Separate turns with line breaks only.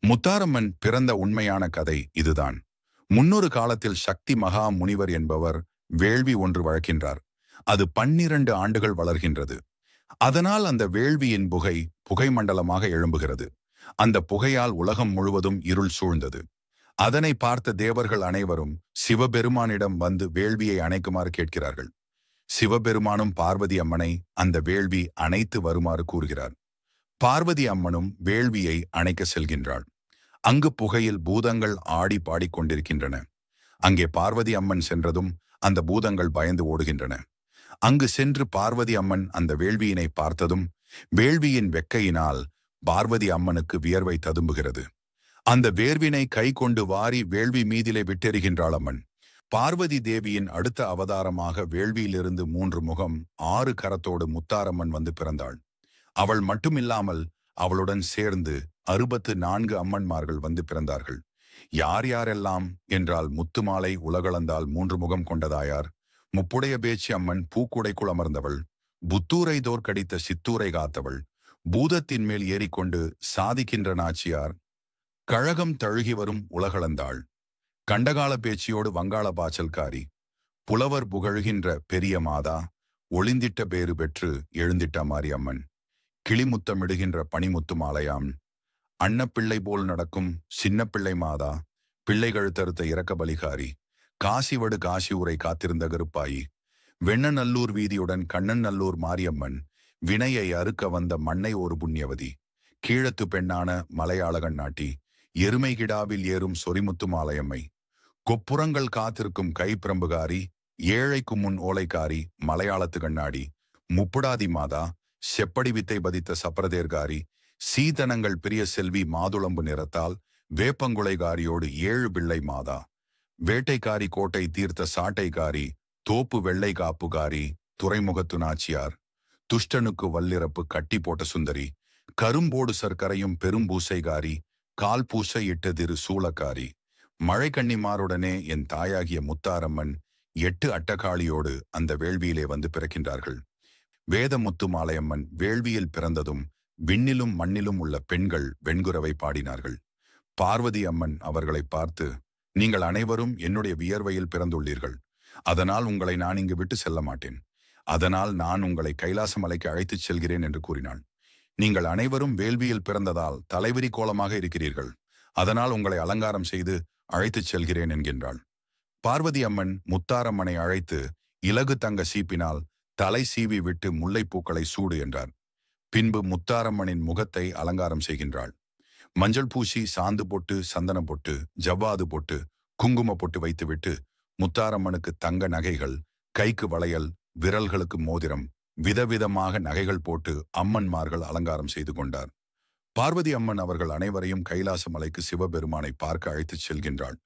முத்தாரம்மன் பிறந்த உண்மையான கதை இதுதான். முன்னொரு காலத்தில் சக்தி மகா முனிவர் என்பவர் வேள்வி ஒன்று வளர்க்கின்றார். அது 12 ஆண்டுகள் வளர்கின்றது. அதனால் அந்த வேள்வியின் புகை மண்டலமாக எழும்புகிறது. அந்த புகையால் உலகம் முழுவதும் இருள் சூழ்ந்தது. அதனை பார்த்த தேவர்கள் அனைவரும் சிவபெருமானிடம் வந்து வேள்வியை அணைக்குமாறு கேட்கிறார்கள். சிவபெருமானும் பார்வதி அம்மனை அந்த வேள்வி அணைத்து வருமாறு கூறுகிறார். பார்வதி அம்மனும் வேள்வியை அணைக்க செல்கின்றாள். அங்கு புகையில் பூதங்கள் ஆடி பாடிக்கொண்டிருக்கின்றன. அங்கே பார்வதி அம்மன் சென்றதும் அந்த பூதங்கள் பயந்து ஓடுகின்றன. அங்கு சென்று பார்வதி அம்மன் அந்த வேள்வியினை பார்த்ததும் வேள்வியின் வெக்கையினால் பார்வதி அம்மனுக்கு வியர்வை ததும்புகிறது. அந்த வேர்வினை கை கொண்டு வாரி வேள்வி மீதிலே விட்டெறிகின்றாள் அம்மன். பார்வதி தேவியின் அடுத்த அவதாரமாக வேள்வியிலிருந்து 3 முகம் 6 கரத்தோடு முத்தாரம்மன் வந்து பிறந்தாள். அவள் மட்டுமில்லாமல் அவளுடன் சேர்ந்து 64 அம்மன்மார்கள் வந்து பிறந்தார்கள். யார் யாரெல்லாம் என்றால் முத்துமாலை உலகளந்தால் 3 முகம் கொண்டதாயார், முப்புடைய பேச்சு அம்மன் பூக்குடைக்குள் அமர்ந்தவள், புத்தூரை தோற்கடித்த சித்தூரை காத்தவள், பூதத்தின் மேல் ஏறிக்கொண்டு சாதிக்கின்ற நாச்சியார், கழகம் தழுகி வரும் உலகளந்தாள், கண்டகால பேச்சியோடு வங்காள பாச்சல்காரி, புலவர் புகழ்கின்ற பெரிய மாதா, ஒளிந்திட்ட பேறு பெற்று எழுந்திட்ட மாரியம்மன், கிளிமுத்தமிடுகின்ற பனிமுத்து மாலையாம், அன்னப்பிள்ளை போல் நடக்கும் சின்னப்பிள்ளை மாதா, பிள்ளை கழுத்தறுத்த இரக்க பலிகாரி, காசிவடு காசி உரை காத்திருந்த கருப்பாயி, வெண்ணநல்லூர் வீதியுடன் கண்ணநல்லூர் மாரியம்மன், வினையை அறுக்க வந்த மண்ணை ஒரு புண்ணியவதி, கீழத்து பெண்ணான மலையாள கண்ணாட்டி, எருமை கிடாவில் ஏறும் சொரிமுத்து மாலையம்மை, கொப்புறங்கள் காத்திருக்கும் கைப்பிரம்புகாரி, ஏழைக்கு முன் ஓலைக்காரி மலையாளத்து கண்ணாடி, முப்புடாதி மாதா, செப்படி வித்தை பதித்த சப்ரதேர்காரி, சீதனங்கள் பிரிய செல்வி மாதுளம்பு நிறத்தால் வேப்பங்குளைகாரியோடு 7 பிள்ளை மாதா, வேட்டைக்காரி கோட்டை தீர்த்த சாட்டைக்காரி, தோப்பு வெள்ளை காப்புகாரி, துறைமுகத்து நாச்சியார், துஷ்டனுக்கு வல்லிறப்பு கட்டி போட்ட சுந்தரி, கரும்போடு சர்க்கரையும் பெரும்பூசைகாரி, கால் பூசை இட்டதிரு சூளக்காரி, மழை கன்னிமாருடனே என் தாயாகிய முத்தாரம்மன் 8 அட்டகாளியோடு அந்த வேள்வியிலே வந்து பிறக்கின்றார்கள். வேதமுத்து மாலையம்மன் வேள்வியில் பிறந்ததும் விண்ணிலும் மண்ணிலும் உள்ள பெண்கள் வெண்குரவை பாடினார்கள். பார்வதி அம்மன் அவர்களை பார்த்து, நீங்கள் அனைவரும் என்னுடைய வியர்வையில் பிறந்துள்ளீர்கள். அதனால் உங்களை நான் இங்கு விட்டு செல்ல மாட்டேன். அதனால் நான் உங்களை கைலாச மலைக்கு அழைத்துச் செல்கிறேன் என்று கூறினாள். நீங்கள் அனைவரும் வேள்வியில் பிறந்ததால் தலைவிரி கோலமாக இருக்கிறீர்கள். அதனால் உங்களை அலங்காரம் செய்து அழைத்துச் செல்கிறேன் என்கின்றாள். பார்வதி அம்மன் முத்தாரம்மனை அழைத்து இலகு தங்க சீப்பினால் தலை சீவி விட்டு முல்லைப்பூக்களை சூடு என்றார். பின்பு முத்தாரம்மனின் முகத்தை அலங்காரம் செய்கின்றாள். மஞ்சள் பூசி சாந்து பொட்டு, சந்தனம் பொட்டு, ஜவ்வாது பொட்டு, குங்கும பொட்டு வைத்துவிட்டு முத்தாரம்மனுக்கு தங்க நகைகள், கைக்கு வளையல், விரல்களுக்கு மோதிரம், விதவிதமாக நகைகள் போட்டு அம்மன்மார்கள் அலங்காரம் செய்து கொண்டார். பார்வதி அம்மன் அவர்கள் அனைவரையும் கைலாச மலைக்கு சிவபெருமானை பார்க்க அழைத்துச் செல்கின்றாள்.